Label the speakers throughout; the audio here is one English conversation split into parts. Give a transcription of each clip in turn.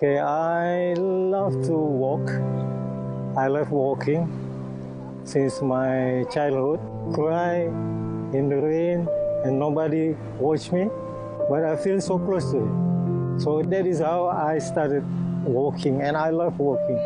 Speaker 1: Okay, I love to walk. I love walking since my childhood. Cry in the rain and nobody watch me, but I feel so close to it. So that is how I started walking, and I love walking.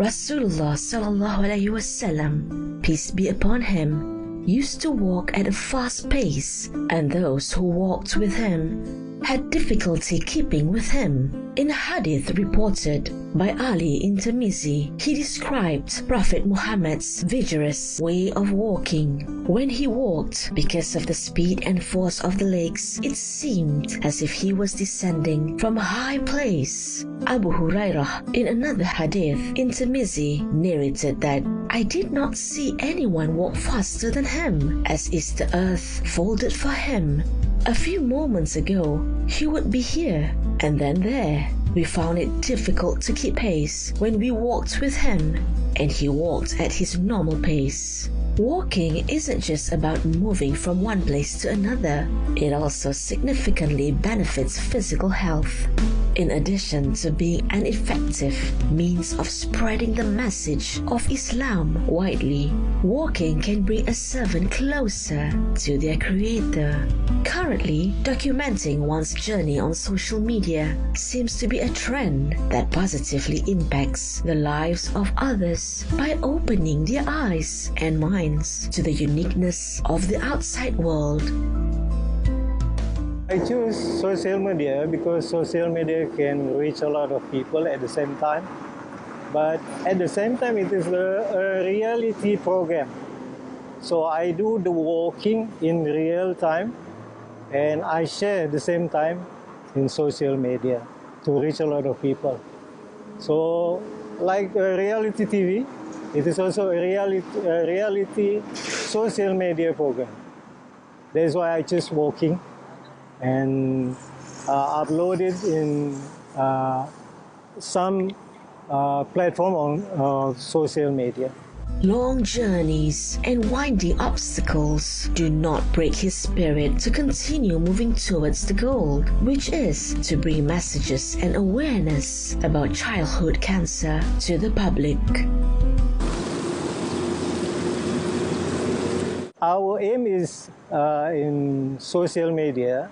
Speaker 2: Rasulullah sallallahu alaihi wasallam, peace be upon him, used to walk at a fast pace, and those who walked with him had difficulty keeping with him. In a hadith reported by Ali in Tirmizi, he described Prophet Muhammad's vigorous way of walking. When he walked, because of the speed and force of the legs, it seemed as if he was descending from a high place. Abu Hurairah, in another hadith in Tirmizi, narrated that, "I did not see anyone walk faster than him, as is the earth folded for him. A few moments ago, he would be here, and then there. We found it difficult to keep pace when we walked with him, and he walked at his normal pace." Walking isn't just about moving from one place to another. It also significantly benefits physical health. In addition to being an effective means of spreading the message of Islam widely, walking can bring a servant closer to their Creator. Currently, documenting one's journey on social media seems to be a trend that positively impacts the lives of others by opening their eyes and minds to the uniqueness of the outside world.
Speaker 1: I choose social media because social media can reach a lot of people at the same time. But at the same time, it is a reality program. So I do the walking in real time, and I share at the same time in social media to reach a lot of people. So like a reality TV, it is also a reality social media program. That's why I choose walking and upload it in some platform on social media.
Speaker 2: Long journeys and winding obstacles do not break his spirit to continue moving towards the goal, which is to bring messages and awareness about childhood cancer to the public.
Speaker 1: Our aim is in social media,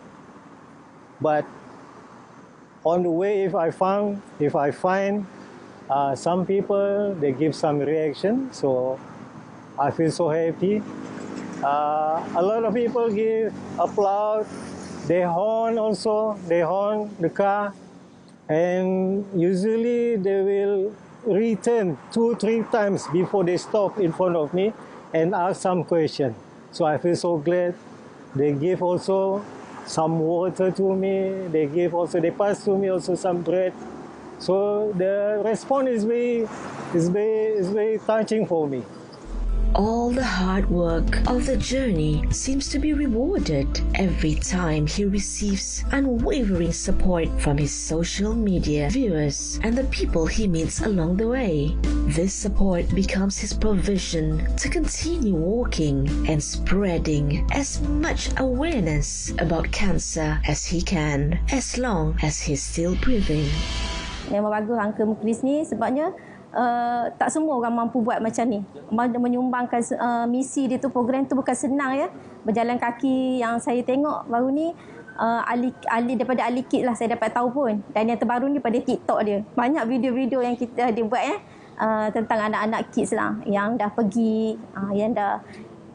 Speaker 1: but on the way, if I find some people, they give some reaction, so I feel so happy. A lot of people give applause, they horn also, they horn the car, and usually they will return 2-3 times before they stop in front of me and ask some question. So I feel so glad. They give also some water to me. They pass to me also some bread. So the response is very touching for me.
Speaker 2: All the hard work of the journey seems to be rewarded every time he receives unwavering support from his social media viewers and the people he meets along the way. This support becomes his provision to continue walking and spreading as much awareness about cancer as he can, as long as he's still breathing.
Speaker 3: Memang bagus Uncle Mukhlis ni sebabnya tak semua orang mampu buat macam ni. Menyumbangkan misi dia tu, program tu bukan senang ya. Berjalan kaki yang saya tengok baru ni, Ali daripada Ali Kid lah saya dapat tahu pun. Dan yang terbaru ni pada TikTok dia. Banyak video-video yang dia buat tentang anak-anak kids lah yang dah pergi, yang dah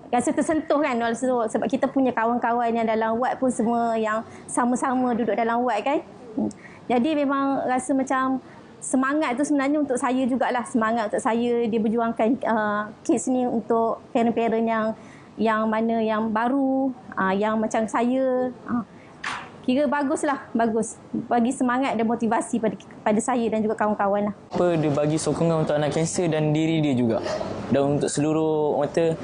Speaker 3: rasa tersentuh kan sebab kita punya kawan-kawan yang dalam ward pun semua yang sama-sama duduk dalam ward kan. Jadi memang rasa macam semangat tu sebenarnya untuk saya jugalah, semangat untuk saya dia berjuangkan kes ni untuk parent-parent yang mana yang baru, yang macam saya. kira baguslah, bagus. Bagi semangat dan motivasi pada saya dan juga kawan-kawan lah.
Speaker 4: Apa dia bagi sokongan untuk anak kanser dan diri dia juga. Dan untuk seluruh mata,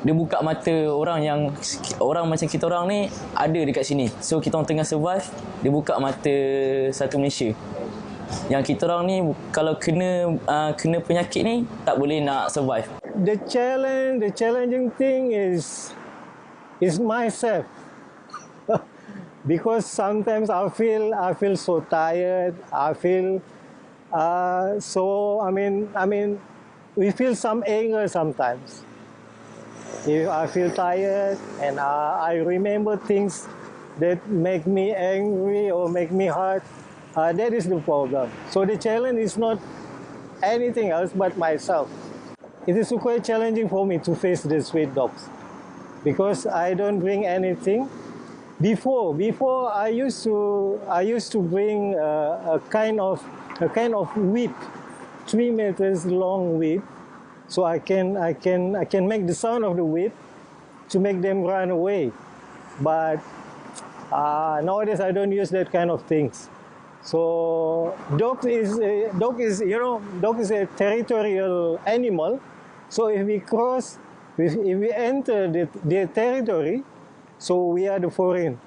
Speaker 4: dia buka mata orang macam kita orang ni ada dekat sini. So kita orang tengah survive, dia buka mata satu Malaysia. Yang kita orang ni kalau kena penyakit ni tak boleh nak survive.
Speaker 1: The challenging thing is myself. Because sometimes I feel so tired. I feel we feel some anger sometimes. If I feel tired and I remember things that make me angry or make me hurt, that is the problem. So the challenge is not anything else but myself. It is quite challenging for me to face the street dogs because I don't bring anything. Before I used to bring a kind of whip, 3 meters long whip, so I can make the sound of the whip to make them run away. But nowadays I don't use that kind of things. So dog is a territorial animal. So if we enter their territory, so we are the foreign.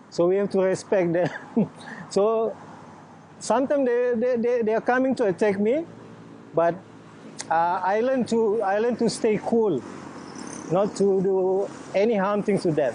Speaker 1: So we have to respect them. So sometimes they are coming to attack me, but I learn to stay cool, not to do any harm things to them.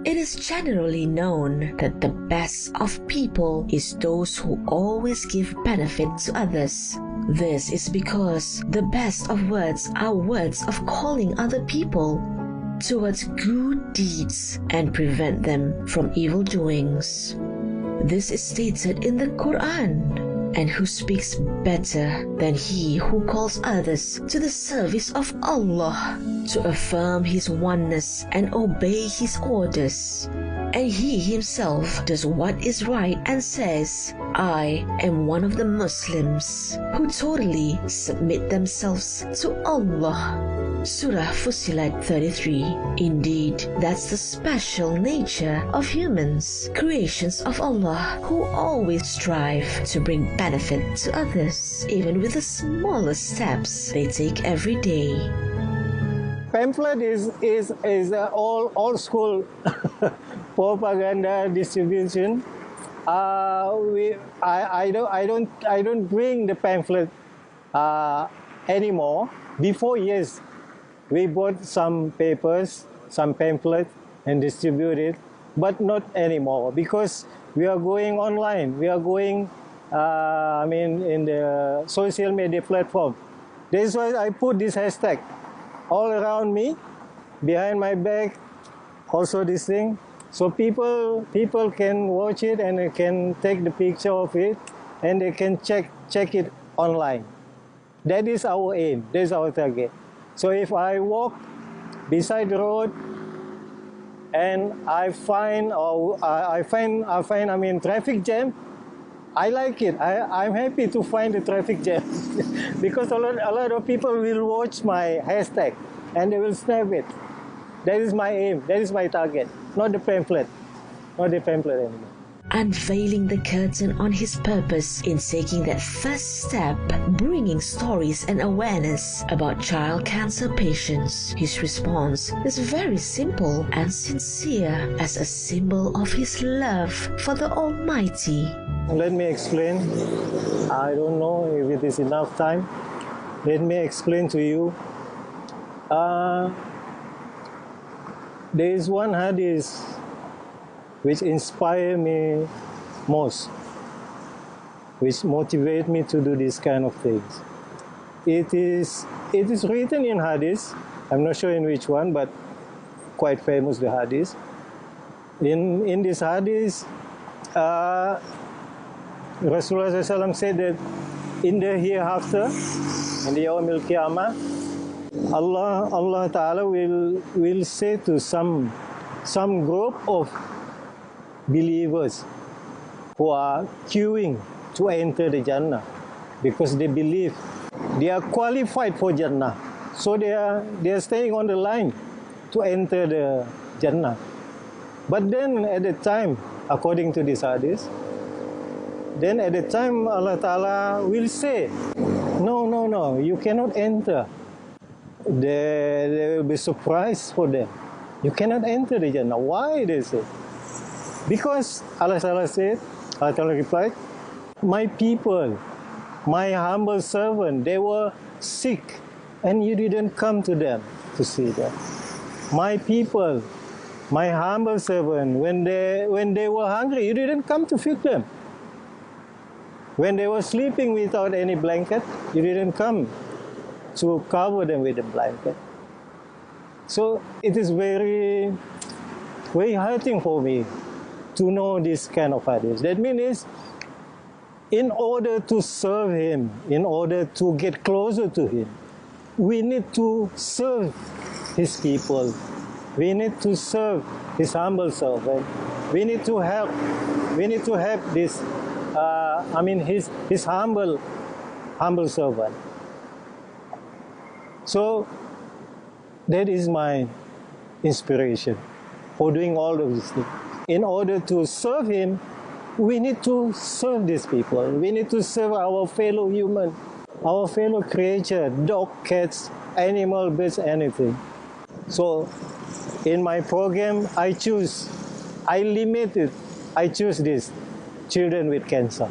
Speaker 2: It is generally known that the best of people is those who always give benefit to others. This is because the best of words are words of calling other people towards good deeds and prevent them from evil doings. This is stated in the Quran. And who speaks better than he who calls others to the service of Allah, to affirm His oneness and obey His orders. And he himself does what is right and says, I am one of the Muslims who totally submit themselves to Allah. Surah Fussilat 33. Indeed, that's the special nature of humans, creations of Allah, who always strive to bring benefit to others, even with the smallest steps they take every day.
Speaker 1: Pamphlet is old school propaganda distribution. I don't bring the pamphlet anymore. Before, yes, we bought some papers, some pamphlets, and distributed, but not anymore because we are going online. We are going in the social media platform. That's why I put this hashtag all around me, behind my back, also this thing. So people can watch it and they can take the picture of it and they can check it online. That is our aim. That is our target. So if I walk beside the road and I find traffic jam, I like it. I'm happy to find the traffic jam because a lot of people will watch my hashtag and they will snap it. That is my aim. That is my target. Not the pamphlet. Not the pamphlet anymore.
Speaker 2: Unveiling the curtain on his purpose in taking that first step, bringing stories and awareness about child cancer patients. His response is very simple and sincere as a symbol of his love for the Almighty.
Speaker 1: Let me explain. I don't know if it is enough time. Let me explain to you. There is one hadith which inspires me most, which motivates me to do this kind of things. It is written in hadith. I'm not sure in which one, but quite famous, the hadith. In this hadith, Rasulullah SAW said that in the hereafter, in the Yawm al-Qiyamah, Allah Ta'ala will say to some group of believers who are queuing to enter the Jannah because they believe they are qualified for Jannah. So they are staying on the line to enter the Jannah. But then at the time, according to this hadith, then at the time Allah Ta'ala will say, no, you cannot enter. There will be surprise for them. You cannot enter the Jannah. Why, they say? Because Allah Ta'ala replied, my people, my humble servant, they were sick and you didn't come to them to see them. My people, my humble servant, when they were hungry, you didn't come to feed them. When they were sleeping without any blanket, you didn't come to cover them with a blanket. So it is very, very hurting for me to know this kind of hadith. That means in order to serve him, in order to get closer to him, we need to serve his people. We need to serve his humble servant. We need to help. We need to help this. His humble servant. So that is my inspiration for doing all of these things. In order to serve him, we need to serve these people. We need to serve our fellow human, our fellow creature, dog, cats, animal, birds, anything. So in my program, I choose this, children with cancer.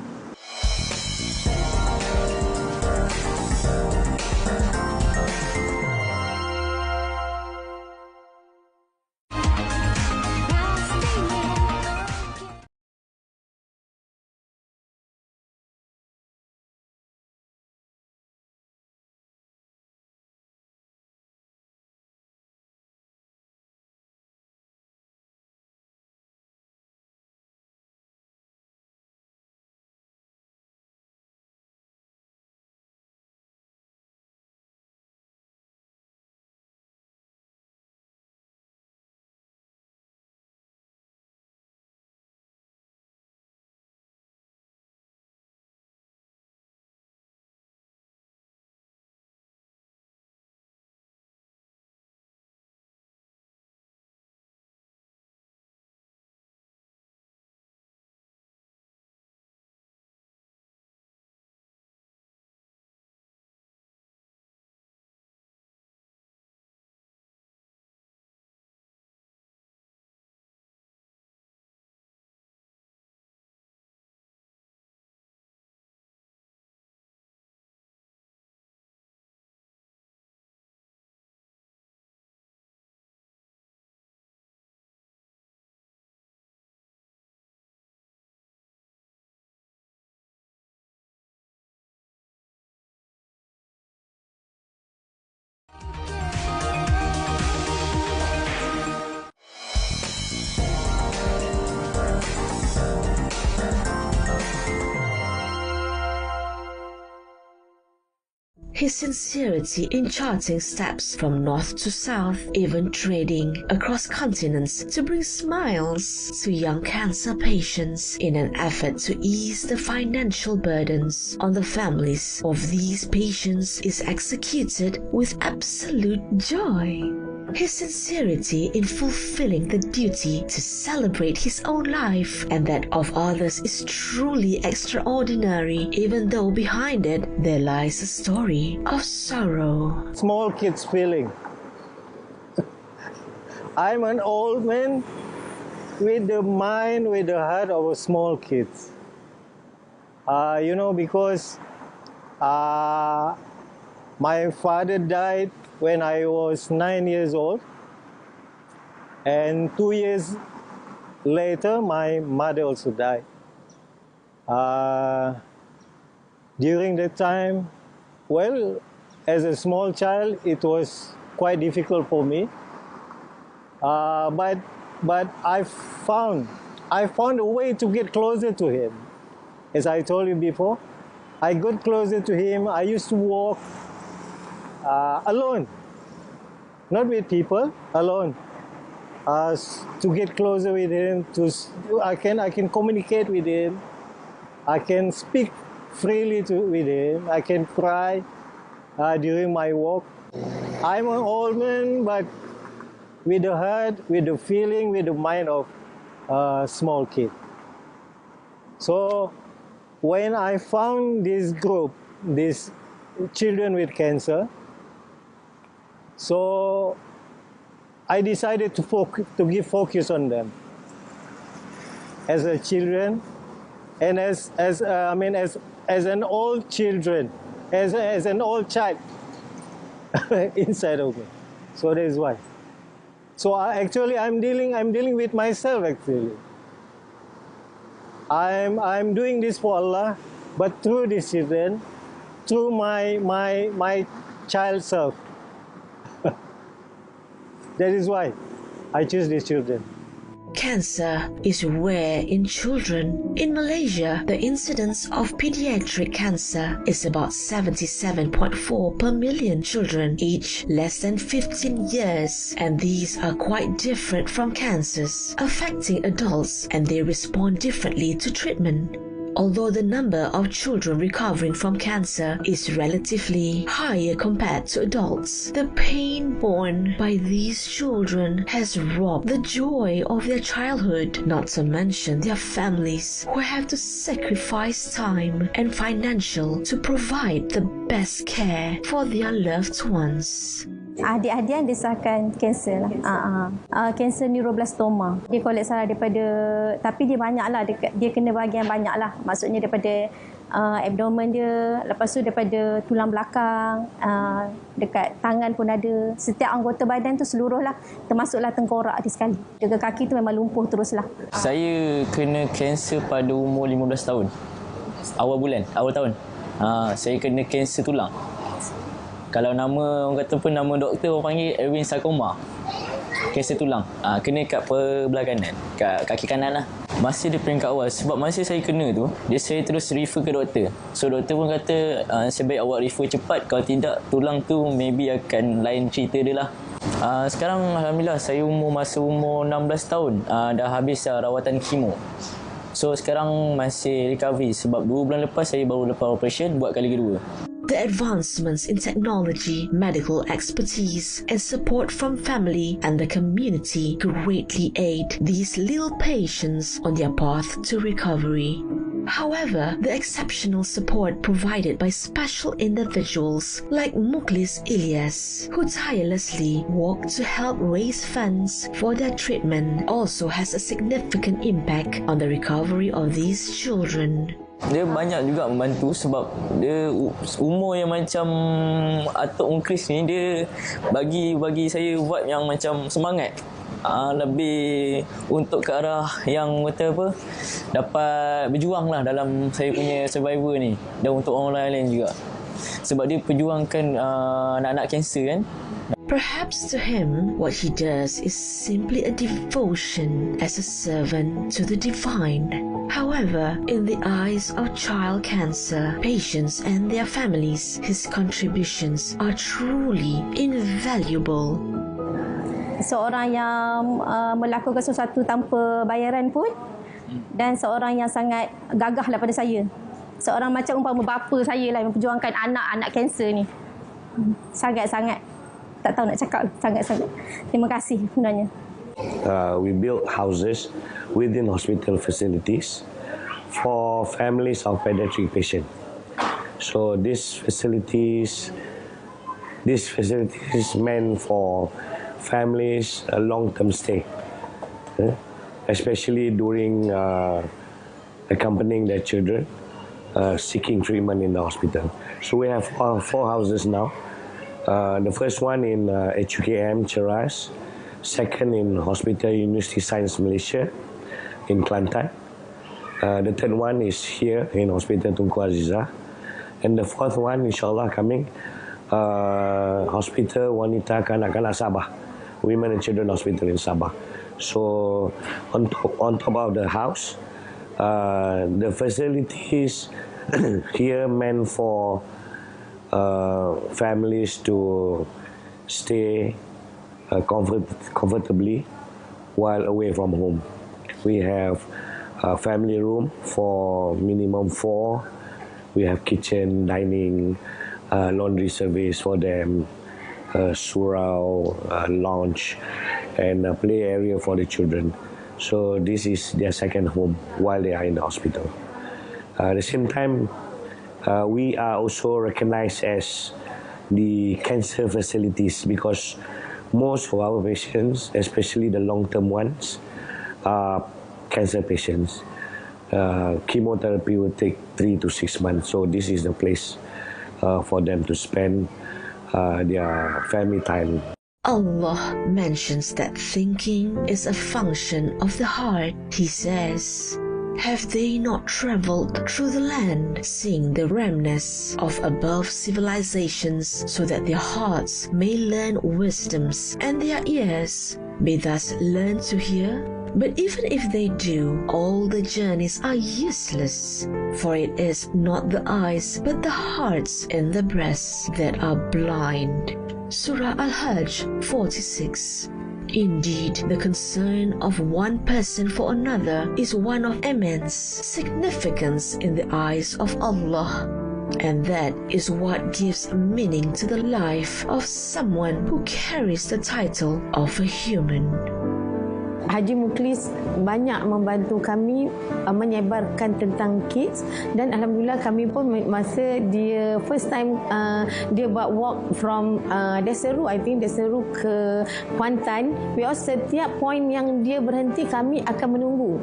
Speaker 2: his sincerity in charting steps from north to south, even trading across continents to bring smiles to young cancer patients in an effort to ease the financial burdens on the families of these patients is executed with absolute joy. His sincerity in fulfilling the duty to celebrate his own life and that of others is truly extraordinary, even though behind it there lies a story of sorrow.
Speaker 1: Small kids feeling. I'm an old man with the mind, with the heart of a small kids. Because my father died when I was 9 years old, and 2 years later my mother also died. During that time, as a small child, it was quite difficult for me. But I found a way to get closer to him. As I told you before, I got closer to him. I used to walk alone, not with people, alone, to get closer with him. I can communicate with him. I can speak freely with him. I can cry during my walk. I'm an old man, but with the heart, with the feeling, with the mind of a small kid. So when I found this group, these children with cancer, so I decided to give focus on them as a children, and as an old children, as an old child inside of me. So that is why. So I'm dealing with myself actually. I'm doing this for Allah, but through these children, through my child self. That is why I choose these children.
Speaker 2: Cancer is rare in children. In Malaysia, the incidence of pediatric cancer is about 77.4 per million children, each less than 15 years, and these are quite different from cancers affecting adults, and they respond differently to treatment. Although the number of children recovering from cancer is relatively higher compared to adults, the pain borne by these children has robbed the joy of their childhood, not to mention their families who have to sacrifice time and financial to provide the best care for their loved ones.
Speaker 3: Adik-adik yang disahkan kanser lah. Kanser neuroblastoma. Dia kolek saraf daripada, tapi dia banyak lah. Dia kena bahagian banyak lah. Maksudnya daripada abdomen dia, lepas tu daripada tulang belakang, dekat tangan pun ada. Setiap anggota badan tu seluruh lah. Termasuklah tengkorak dia sekali. Dekat kaki tu memang lumpuh terus lah.
Speaker 4: Saya kena kanser pada umur 15 tahun. Awal tahun. Saya kena kanser tulang. Kalau nama orang kata pun nama doktor orang panggil Erwin sarkoma. Kanser tulang. Kena kat belah kanan, kat kaki kanan lah. Masa dia peringkat awal, sebab masa saya kena tu, saya terus refer ke doktor. So doktor pun kata sebaik awak refer cepat, kalau tidak tulang tu maybe akan lain cerita dia lah. Sekarang alhamdulillah saya masa umur 16 tahun dah habis rawatan kemo. So sekarang masih recovery sebab 2 bulan lepas saya baru lepas operation buat kali kedua.
Speaker 2: The advancements in technology, medical expertise, and support from family and the community greatly aid these little patients on their path to recovery. However, the exceptional support provided by special individuals like Mukhlis Ilyas, who tirelessly work to help raise funds for their treatment, also has a significant impact on the recovery of these children.
Speaker 4: Dia banyak juga membantu sebab dia umur yang macam Atuk Mukhlis ni, dia bagi saya vibe yang macam semangat. Lebih untuk ke arah yang kata apa, dapat berjuang lah dalam saya punya survivor ni, dan untuk orang lain juga sebab dia perjuangkan anak-anak kanser kan.
Speaker 2: Perhaps to him, what he does is simply a devotion as a servant to the divine. However, in the eyes of child cancer patients and their families, his contributions are truly invaluable.
Speaker 3: Seorang yang melakukan sesuatu tanpa bayaran pun, dan seorang yang sangat gagah daripada saya. Seorang macam umpama bapa saya lah yang memperjuangkan anak-anak kanser ni. Sangat-sangat. Tak tahu nak cakap, sangat-sangat. Terima kasih sebenarnya.
Speaker 5: We build houses within hospital facilities for families of pediatric patients. So these facilities meant for families a long-term stay, especially during accompanying their children seeking treatment in the hospital. So we have four houses now. The first one in HUKM Ceras, second in Hospital University Science Malaysia in Kelantan. The third one is here in Hospital Tunku Azizah, and the fourth one insyaAllah coming Hospital Wanita Kanak-Kanak Sabah, Women and Children Hospital in Sabah. So on top of the house, the facilities here meant for families to stay comfortably while away from home. We have a family room for minimum 4. We have kitchen, dining, laundry service for them, surau, lounge, and a play area for the children. So this is their second home while they are in the hospital. At the same time, we are also recognized as the cancer facilities because most of our patients, especially the long-term ones, are cancer patients. Chemotherapy will take 3 to 6 months, so this is the place for them to spend their family time.
Speaker 2: Allah mentions that thinking is a function of the heart. He says, "Have they not traveled through the land, seeing the remnants of above civilizations, so that their hearts may learn wisdoms, and their ears may thus learn to hear? But even if they do, all the journeys are useless, for it is not the eyes, but the hearts in the breasts that are blind." Surah Al-Hajj 46. Indeed, the concern of one person for another is one of immense significance in the eyes of Allah. And that is what gives meaning to the life of someone who carries the title of a human.
Speaker 6: Haji Mukhlis banyak membantu kami menyebarkan tentang kids, dan alhamdulillah kami pun masa dia first time dia buat walk from Desaru, I think Desaru ke Kuantan, setiap point yang dia berhenti kami akan menunggu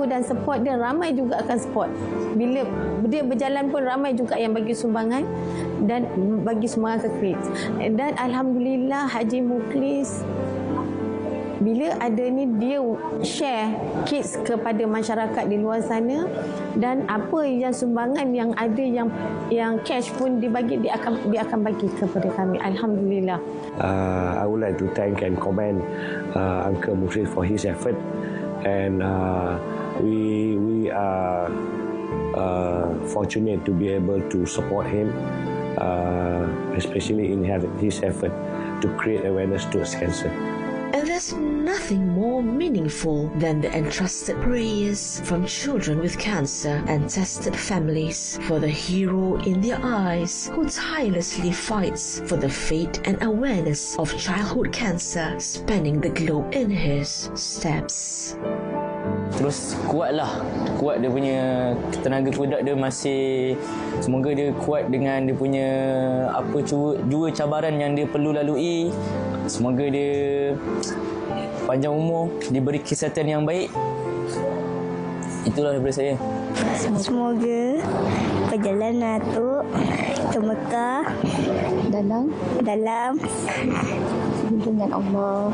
Speaker 6: dan support dia, ramai juga akan support. Bila dia berjalan pun ramai juga yang bagi sumbangan dan bagi sumbangan ke kids. Dan alhamdulillah Haji Mukhlis bila ada ni dia share kits kepada masyarakat di luar sana, dan apa yang sumbangan yang ada yang cash pun dia akan bagi kepada kami. Alhamdulillah.
Speaker 5: I would like to thank and commend Uncle Mukhlis for his effort, and we are fortunate to be able to support him, especially in his effort to create awareness towards cancer.
Speaker 2: And there's nothing more meaningful than the entrusted prayers from children with cancer and tested families for the hero in their eyes who tirelessly fights for the fate and awareness of childhood cancer, spanning the globe in his steps.
Speaker 4: Terus kuat dia punya tenaga kuat dia masih, semoga dia kuat dengan dia punya dua cabaran yang dia perlu lalui. Semoga dia panjang umur, diberi kesihatan yang baik. Itulah daripada saya.
Speaker 7: Semoga perjalanan tu ke Mekah dalam lindungan Allah.